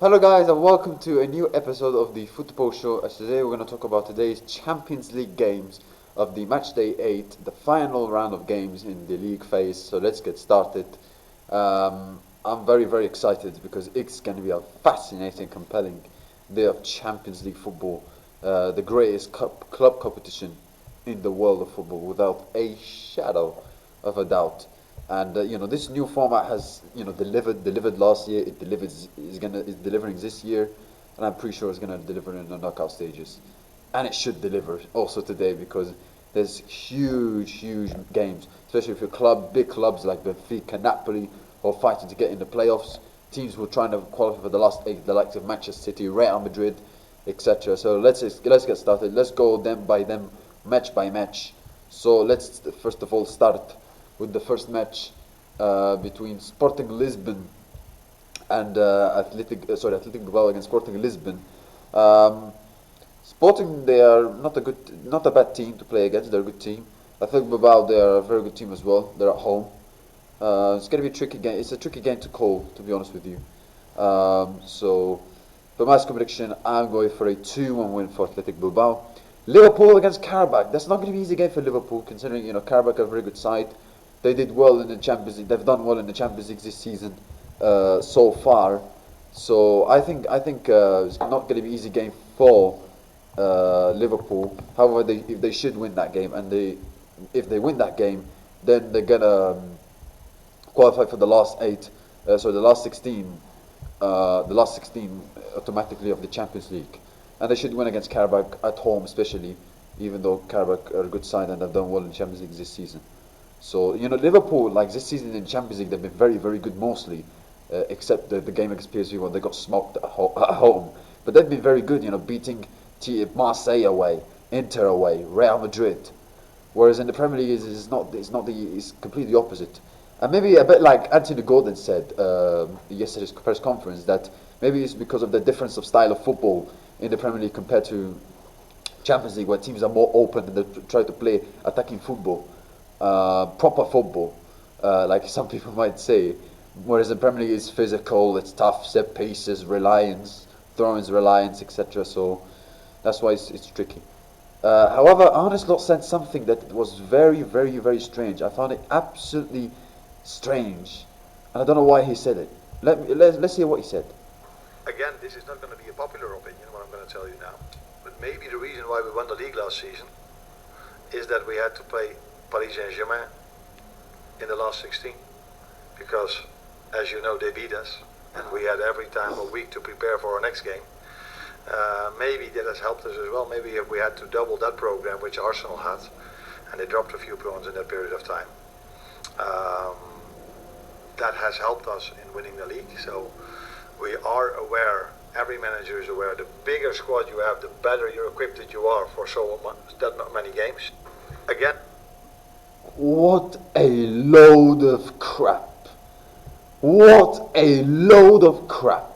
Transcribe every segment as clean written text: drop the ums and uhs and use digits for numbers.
Hello guys and welcome to a new episode of the Football Show. As today we're going to talk about today's Champions League games of the match day 8, the final round of games in the league phase. So let's get started. I'm very excited because it's going to be a fascinating, compelling day of Champions League football, the greatest club competition in the world of football without a shadow of a doubt. And this new format has delivered last year. It is delivering this year, and I'm pretty sure it's gonna deliver in the knockout stages, and it should deliver also today because there's huge games, especially if your big clubs like Benfica, Napoli, are fighting to get in the playoffs. Teams who are trying to qualify for the last 8, the likes of Manchester City, Real Madrid, etc. So let's get started. Let's go them by them, match by match. So let's first of all start with the first match between Sporting Lisbon and Athletic Bilbao against Sporting Lisbon. Sporting, they are not a bad team to play against. They're a good team. Athletic Bilbao, they are a very good team as well. They're at home. It's going to be a tricky game. It's a tricky game to call, to be honest with you. So, for my prediction, I'm going for a 2-1 win for Athletic Bilbao. Liverpool against Karabakh. That's not going to be an easy game for Liverpool, considering Karabakh are a very good side. They did well in the Champions League. They've done well in the Champions League this season so far. So I think it's not going to be an easy game for Liverpool. However, they should win that game, and if they win that game, then they're gonna qualify for the last 8. The last 16. The last 16 automatically of the Champions League, and they should win against Karabakh at home, especially, even though Karabakh are a good side and they've done well in the Champions League this season. So, Liverpool, like this season in Champions League, they've been very good mostly, except the game against PSV when they got smoked at home. But they've been very good, beating Marseille away, Inter away, Real Madrid. Whereas in the Premier League, it's completely opposite. And maybe a bit like Anthony Gordon said yesterday's press conference, that maybe it's because of the difference of style of football in the Premier League compared to Champions League, where teams are more open and they try to play attacking football. Proper football, like some people might say, whereas in Premier League it's physical, it's tough, set pieces, reliance, throw-ins, reliance, etc. So that's why it's tricky. However, Arne Slot said something that was very strange. I found it absolutely strange, and I don't know why he said it. Let's hear what he said. Again, this is not going to be a popular opinion, what I'm going to tell you now, but maybe the reason why we won the league last season is that we had to play Paris Saint-Germain in the last 16, because as you know they beat us and we had every time a week to prepare for our next game. Maybe that has helped us as well. Maybe if we had to double that program which Arsenal had, and they dropped a few points in that period of time, that has helped us in winning the league. So we are aware, every manager is aware, the bigger squad you have, the better you're equipped that you are for that many games. Again, what a load of crap. What a load of crap.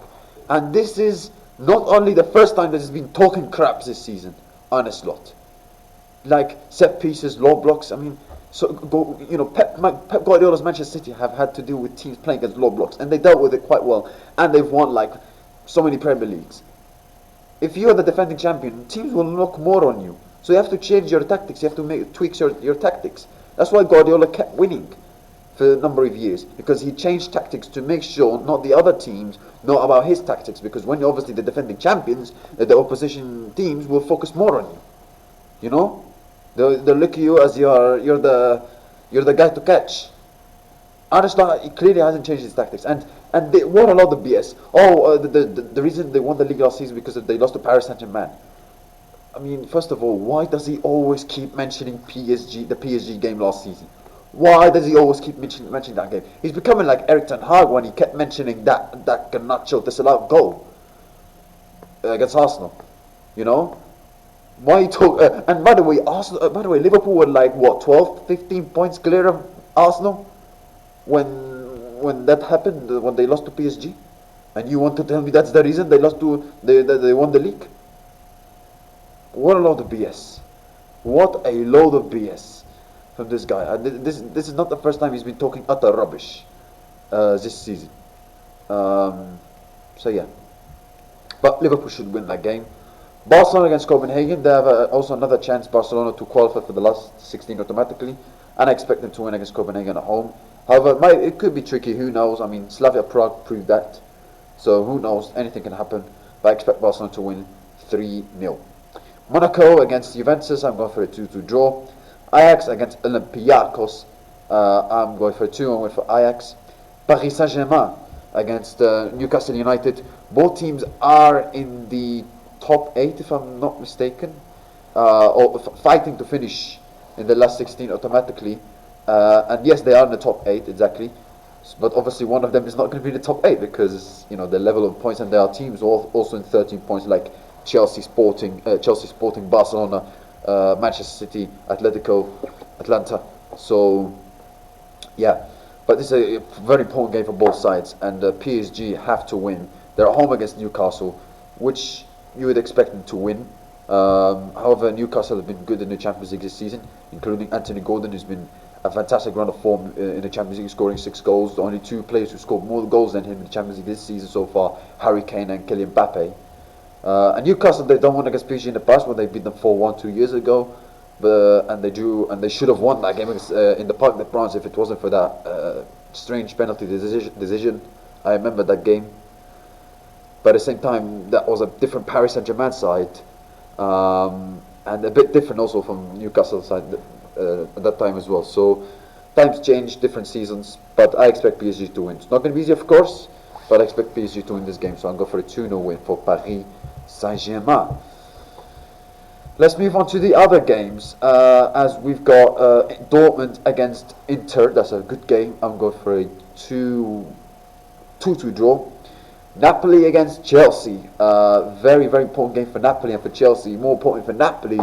And this is not only the first time that he's been talking crap this season, Arne Slot. Like set pieces, low blocks. I mean, Pep Guardiola's Manchester City have had to deal with teams playing against low blocks, and they dealt with it quite well, and they've won like so many Premier Leagues. If you are the defending champion, teams will look more on you. So you have to change your tactics. You have to tweak your tactics. That's why Guardiola kept winning for a number of years, because he changed tactics to make sure not the other teams know about his tactics. Because when you're obviously the defending champions, the opposition teams will focus more on you. They'll look at you as you're the guy to catch. Arne Slot, he clearly hasn't changed his tactics, and they won a lot of BS. The reason they won the league last season because they lost to Paris Saint-Germain. I mean, first of all, why does he always keep mentioning the PSG game last season? Why does he always keep mentioning that game? He's becoming like Erik ten Hag when he kept mentioning that Garnacho disallowed goal against Arsenal. Why talk? And by the way, Liverpool were like what, 12, 15 points clear of Arsenal when that happened, when they lost to PSG, and you want to tell me that's the reason they won the league? What a load of BS. What a load of BS from this guy. This is not the first time he's been talking utter rubbish this season. So yeah, But Liverpool should win that game. Barcelona against Copenhagen, they have also another chance, Barcelona, to qualify for the last 16 automatically, and I expect them to win against Copenhagen at home. However, it could be tricky, who knows? I mean, Slavia Prague proved that, so who knows, anything can happen, but I expect Barcelona to win 3-0. Monaco against Juventus, I'm going for a 2-2 draw. Ajax against Olympiacos, I'm going for a 2-1 win for Ajax. Paris Saint-Germain against Newcastle United. Both teams are in the top 8, if I'm not mistaken, or fighting to finish in the last 16 automatically. And yes, they are in the top 8 exactly. But obviously, one of them is not going to be in the top 8 because the level of points, and there are teams also in 13 points like Chelsea, Sporting, Barcelona, Manchester City, Atletico, Atlanta. So yeah, but this is a very important game for both sides, and PSG have to win. They're at home against Newcastle, which you would expect them to win. However, Newcastle have been good in the Champions League this season, including Anthony Gordon, who's been a fantastic run of form in the Champions League, scoring 6 goals. The only 2 players who scored more goals than him in the Champions League this season so far, Harry Kane and Kylian Mbappe. And Newcastle, they've done one against PSG in the past when they beat them 4-1 2 years ago. And they should have won that game in the Parc des Princes if it wasn't for that strange penalty decision. I remember that game. But at the same time, that was a different Paris Saint-Germain side, and a bit different also from Newcastle side at that time as well. So times change, different seasons, but I expect PSG to win. It's not going to be easy, of course, but I expect PSG to win this game. So I'll go for a 2-0 win for Paris Saint-Germain. Let's move on to the other games, as we've got Dortmund against Inter. That's a good game. I'm going for a 2-2 draw. Napoli against Chelsea. Very, very important game for Napoli and for Chelsea. More important for Napoli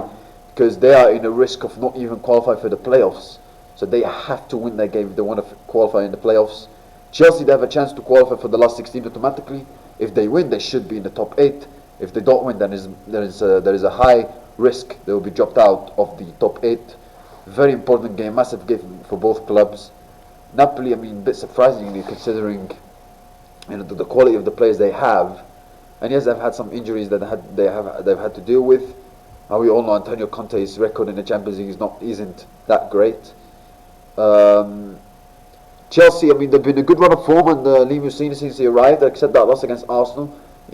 because they are in a risk of not even qualifying for the playoffs. So they have to win that game if they want to qualify in the playoffs. Chelsea, they have a chance to qualify for the last 16 automatically. If they win, they should be in the top 8. If they don't win, then there is a high risk they will be dropped out of the top 8. Very important game, massive game for both clubs. Napoli, I mean, a bit surprisingly considering the quality of the players they have, and yes, they've had some injuries that they've had to deal with. We all know Antonio Conte's record in the Champions League isn't that great. Chelsea, I mean, they've been a good run of form under Lee Musini since he arrived, except that loss against Arsenal.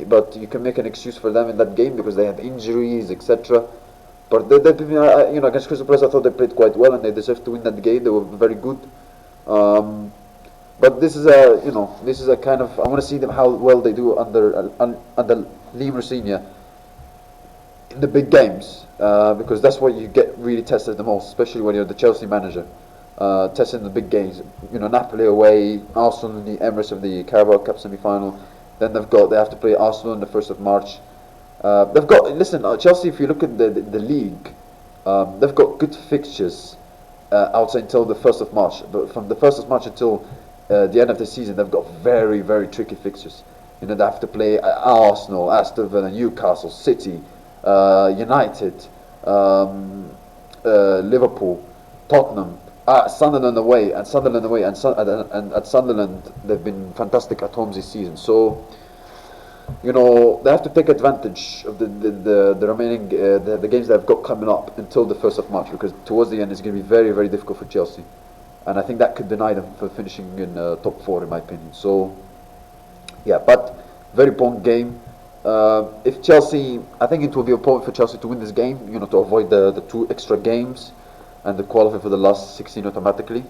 But you can make an excuse for them in that game because they had injuries, etc. But they've been, against Crystal Palace, I thought they played quite well and they deserved to win that game. They were very good. But this is a kind of, I want to see them how well they do under Lee Musini in the big games, because that's what you get really tested the most, especially when you're the Chelsea manager. Testing the big games, Napoli away, Arsenal in the Emirates of the Carabao Cup semi-final. Then they have to play Arsenal on the 1st of March. Chelsea, if you look at the league, they've got good fixtures outside until the 1st of March. But from the 1st of March until the end of the season, they've got very, very tricky fixtures. They have to play Arsenal, Aston Villa, Newcastle, City, United, Liverpool, Tottenham, Sunderland away, and at Sunderland they've been fantastic at home this season. So they have to take advantage of the remaining the games they've got coming up until the 1st of March, because towards the end it's going to be very, very difficult for Chelsea, and I think that could deny them for finishing in top 4 in my opinion. So yeah, but very important game. If Chelsea, I think it will be important for Chelsea to win this game, to avoid the 2 extra games and to qualify for the last 16 automatically.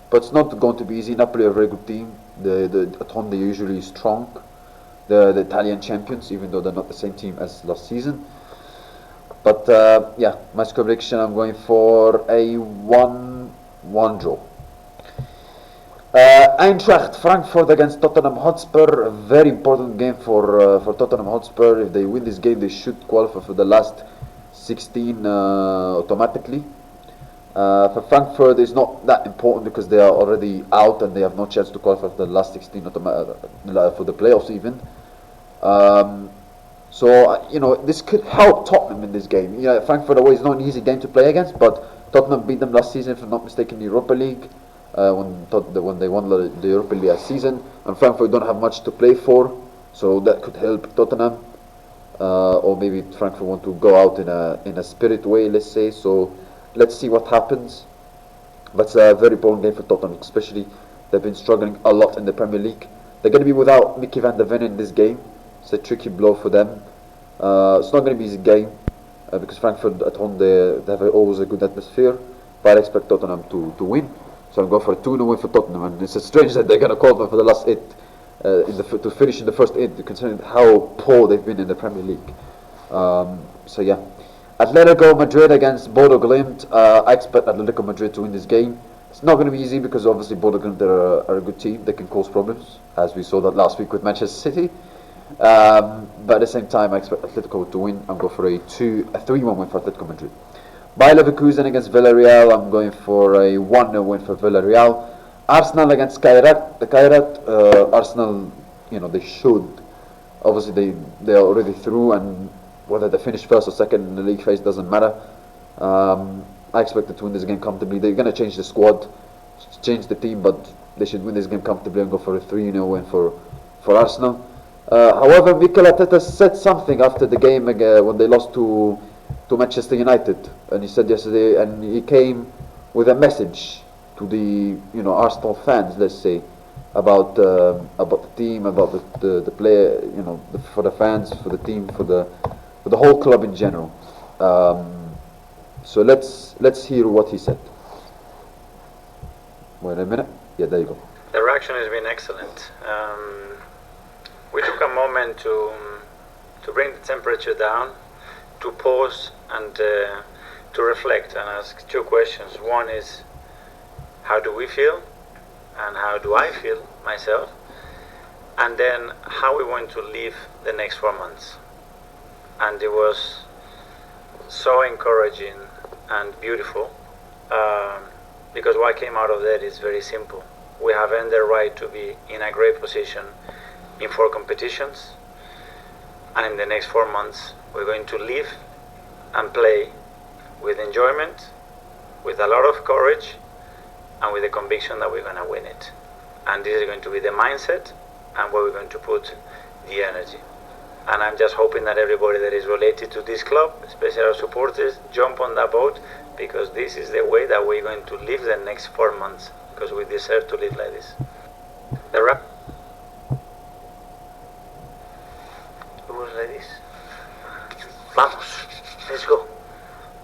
But it's not going to be easy. Napoli are a very good team. At home they're usually strong. The Italian champions, even though they're not the same team as last season. But yeah, my score prediction, I'm going for a 1-1 draw. Eintracht Frankfurt against Tottenham Hotspur. A very important game for Tottenham Hotspur. If they win this game, they should qualify for the last 16 automatically. For Frankfurt, it's not that important because they are already out and they have no chance to qualify for the last 16 for the playoffs even. So this could help Tottenham in this game. Frankfurt away is not an easy game to play against, but Tottenham beat them last season, if I'm not mistaken, in the Europa League, when they won the Europa League last season, and Frankfurt don't have much to play for, so that could help Tottenham. or maybe Frankfurt want to go out in a spirit way, let's say. So let's see what happens. But it's a very important game for Tottenham, especially they've been struggling a lot in the Premier League. They're going to be without Mickey van der Ven in this game. It's a tricky blow for them. It's not going to be an easy game because Frankfurt at home they have always a good atmosphere. But I expect Tottenham to win. So I'm going for a 2-0 win for Tottenham. And it's strange that they're going to call them for the last 8 to finish in the first 8, considering how poor they've been in the Premier League. So yeah. Atletico Madrid against Bodo Glimt. I expect Atletico Madrid to win this game. It's not going to be easy because obviously Bodo Glimt are a good team. They can cause problems, as we saw that last week with Manchester City. But at the same time, I expect Atletico to win. I'm going for a 3-1 win for Atletico Madrid. Bayer Leverkusen against Villarreal. I'm going for a 1-0 win for Villarreal. Arsenal against Kairat. The Kairat, Arsenal, they should. Obviously, they're already through, and whether they finish first or second in the league phase doesn't matter. I expect them to win this game comfortably. They're going to change the squad, change the team, but they should win this game comfortably and go for a 3-0 win for Arsenal. However, Mikel Arteta said something after the game when they lost to Manchester United, and he said yesterday, and he came with a message to the Arsenal fans, let's say, about the team, about the player, for the fans, for the team, for the whole club in general. So let's hear what he said. Wait a minute. Yeah, there you go. The reaction has been excellent. We took a moment to bring the temperature down, to pause and to reflect and ask 2 questions. One is, how do we feel? And how do I feel myself? And then how we want to live the next 4 months. And it was so encouraging and beautiful, because what came out of that is very simple. We have earned the right to be in a great position in 4 competitions, and in the next 4 months we're going to live and play with enjoyment, with a lot of courage, and with the conviction that we're going to win it. And this is going to be the mindset and where we're going to put the energy. And I'm just hoping that everybody that is related to this club, especially our supporters, jump on that boat, because this is the way that we're going to live the next 4 months, because we deserve to live like this. The rap was like this. Vamos, let's go.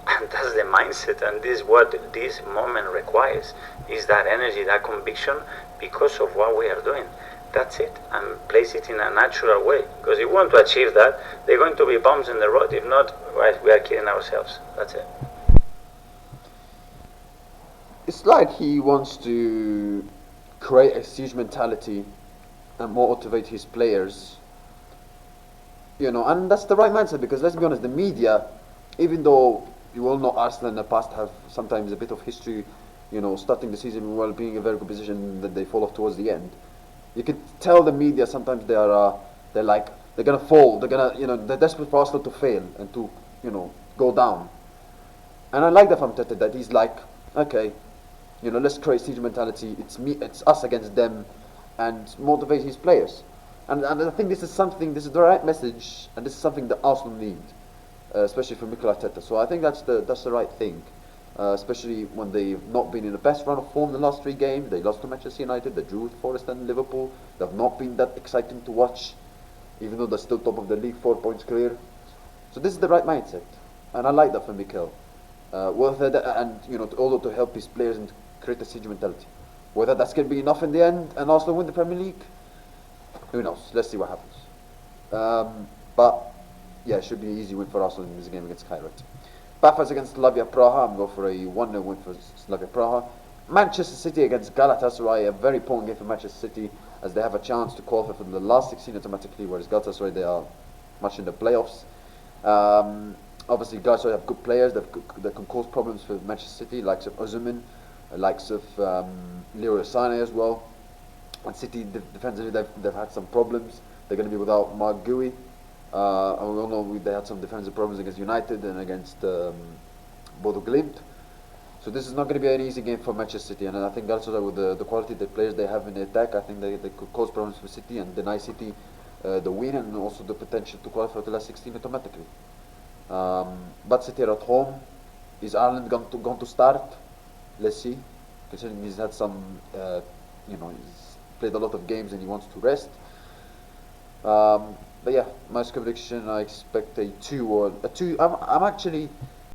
And that's the mindset, and this is what this moment requires, is that energy, that conviction, because of what we are doing. That's it, and place it in a natural way, because if we want to achieve that, there are going to be bumps in the road. If not, right, we are kidding ourselves. That's it. It's like he wants to create a siege mentality and motivate his players, and that's the right mindset, because let's be honest, the media, even though you all know Arsenal in the past have sometimes a bit of history, starting the season well, being in a very good position, then they fall off towards the end. You can tell the media sometimes they're gonna fall, they're desperate for Arsenal to fail and to go down. And I like that from Tete, that he's like, okay, let's create siege mentality. It's us against them, and motivate his players. And I think this is the right message, and this is something that Arsenal need, especially from Mikel Arteta. So I think that's the right thing, especially when they've not been in the best run of form the last 3 games. They lost to Manchester United, they drew with Forest and Liverpool. They've not been that exciting to watch, even though they're still top of the league, 4 points clear. So this is the right mindset, and I like that from Mikel. Although to help his players and create a siege mentality. Whether that's going to be enough in the end and Arsenal win the Premier League, who knows? Let's see what happens. But yeah, it should be an easy win for Arsenal in this game against Kairat. Bafas against Slavia Praha. I'm going for a 1-0 win for Slavia Praha. Manchester City against Galatasaray. A very important game for Manchester City, as they have a chance to qualify for the last 16 automatically, whereas Galatasaray, they are much in the playoffs. Obviously, Galatasaray have good players that can cause problems for Manchester City, likes of Osimhen, likes of Leroy Sané as well. And City defensively, they've had some problems. They're going to be without Mark Gui. And we all know they had some defensive problems against United and against Bodo Glimt. So this is not going to be an easy game for Manchester City. And I think Galatasaray, with the quality of the players they have in the attack, I think they could cause problems for City and deny City the win and also the potential to qualify for the last 16 automatically. But City are at home. Is Ireland going to start? Let's see. Considering he's had some, he's played a lot of games and he wants to rest. But yeah, my prediction, I expect a 2 or a 2. I'm actually